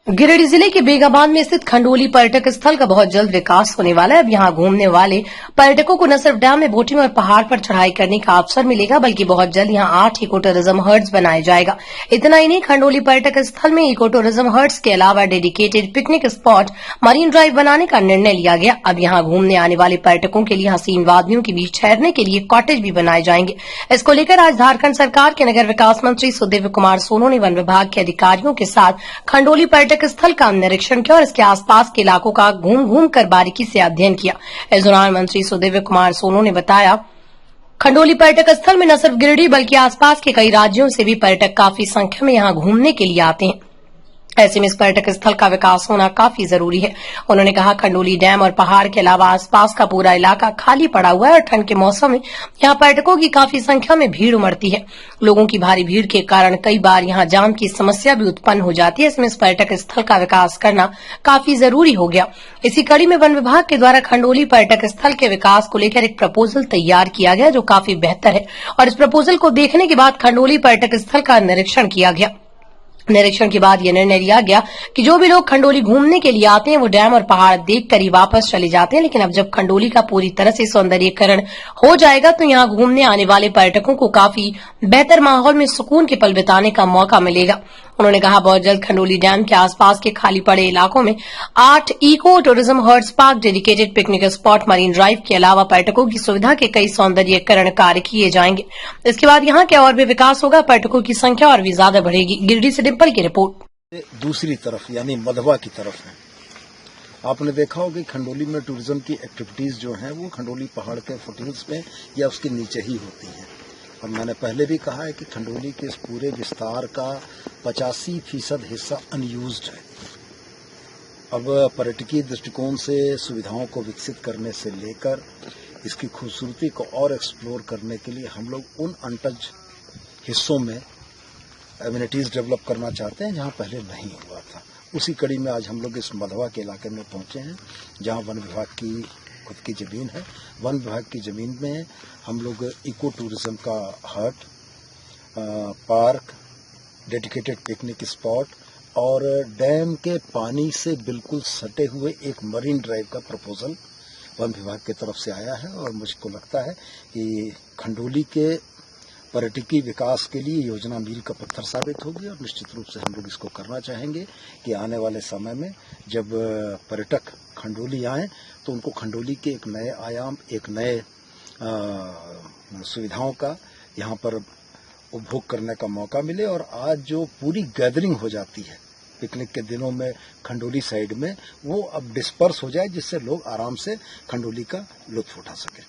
गिरिडीह जिले के बेगाबाद में स्थित खंडोली पर्यटक स्थल का बहुत जल्द विकास होने वाला है। अब यहां घूमने वाले पर्यटकों को न सिर्फ डैम में बोटिंग और पहाड़ पर चढ़ाई करने का अवसर मिलेगा, बल्कि बहुत जल्द यहां 8 इको टूरिज्म हट्स बनाया जाएगा। इतना ही नहीं, खंडोली पर्यटक स्थल में इको टूरिज्म हट्स के अलावा dedicated picnic spot, Marine drive बनाने का निर्णय लिया गया। अब यहां घूमने आने वाले पर्यटकों के लिए हसीन वादियों के बीच ठहरने के लिए कॉटेज भी बनाए जाएंगे। इसको लेकर आज झारखंड सरकार के नगर विकास मंत्री सुदेव कुमार सोनू ने वन विभाग के अधिकारियों के साथ खंडोली पर्यटक स्थल का निरीक्षण किया और इसके आसपास के इलाकों का घूम कर बारीकी से अध्ययन किया। इस दौरान मंत्री सुदेव कुमार सोनू ने बताया, खंडोली पर्यटक स्थल में न सिर्फ गिरिडीह बल्कि आसपास के कई राज्यों से भी पर्यटक काफी संख्या में यहां घूमने के लिए आते हैं। ऐसे में इस पर्यटक स्थल का विकास होना काफी जरूरी है। उन्होंने कहा, खंडोली डैम और पहाड़ के अलावा आसपास का पूरा इलाका खाली पड़ा हुआ है और ठंड के मौसम में यहां पर्यटकों की काफी संख्या में भीड़ उमड़ती है। लोगों की भारी भीड़ के कारण कई बार यहां जाम की समस्या भी उत्पन्न हो जाती है। इसमें इस पर्यटक स्थल का विकास करना काफी जरूरी हो गया। इसी कड़ी में वन विभाग के द्वारा खंडोली पर्यटक स्थल के विकास को लेकर एक प्रपोजल तैयार किया गया, जो काफी बेहतर है। और इस प्रपोजल को देखने के बाद खंडोली पर्यटक स्थल का निरीक्षण किया गया। निरीक्षण के बाद यह निर्णय लिया गया कि जो भी लोग खंडोली घूमने के लिए आते हैं वो डैम और पहाड़ देखकर ही वापस चले जाते हैं। लेकिन अब जब खंडोली का पूरी तरह से सौंदर्यीकरण हो जाएगा तो यहाँ घूमने आने वाले पर्यटकों को काफी बेहतर माहौल में सुकून के पल बिताने का मौका मिलेगा। उन्होंने कहा, बहुत जल्द खंडोली डैम के आसपास के खाली पड़े इलाकों में 8 eco tourism huts, park, dedicated picnic spot, Marine Drive के अलावा पर्यटकों की सुविधा के कई सौंदर्यीकरण कार्य किए जाएंगे। इसके बाद यहाँ के और भी विकास होगा, पर्यटकों की संख्या और भी ज्यादा बढ़ेगी। गिरिडीह से डिम्पल की रिपोर्ट। दूसरी तरफ यानी मधवा की तरफ है। आपने देखा होगा कि खंडोली में टूरिज्म की एक्टिविटीज जो हैं वो खंडोली पहाड़ के फुटहिल्स में या उसके नीचे ही होती हैं। और मैंने पहले भी कहा है कि खंडोली के इस पूरे विस्तार का 85% हिस्सा अनयूज्ड है। अब पर्यटकीय दृष्टिकोण से सुविधाओं को विकसित करने से लेकर इसकी खूबसूरती को और एक्सप्लोर करने के लिए हम लोग उन अनटच हिस्सों में एमिनिटीज डेवलप करना चाहते हैं जहां पहले नहीं हुआ था। उसी कड़ी में आज हम लोग इस मधवा के इलाके में पहुंचे हैं, जहां वन विभाग की खुद की जमीन है। वन विभाग की जमीन में हम लोग इको टूरिज्म का हट, पार्क, डेडिकेटेड पिकनिक स्पॉट और डैम के पानी से बिल्कुल सटे हुए एक मरीन ड्राइव का प्रपोजल वन विभाग की तरफ से आया है। और मुझको लगता है कि खंडोली के पर्यटकीय विकास के लिए योजना मील का पत्थर साबित होगी और निश्चित रूप से हम लोग इसको करना चाहेंगे कि आने वाले समय में जब पर्यटक खंडोली आएं तो उनको खंडोली के एक नए आयाम, एक नए सुविधाओं का यहाँ पर उपभोग करने का मौका मिले। और आज जो पूरी गैदरिंग हो जाती है पिकनिक के दिनों में खंडोली साइड में, वो अब डिस्पर्स हो जाए, जिससे लोग आराम से खंडोली का लुत्फ उठा सकें।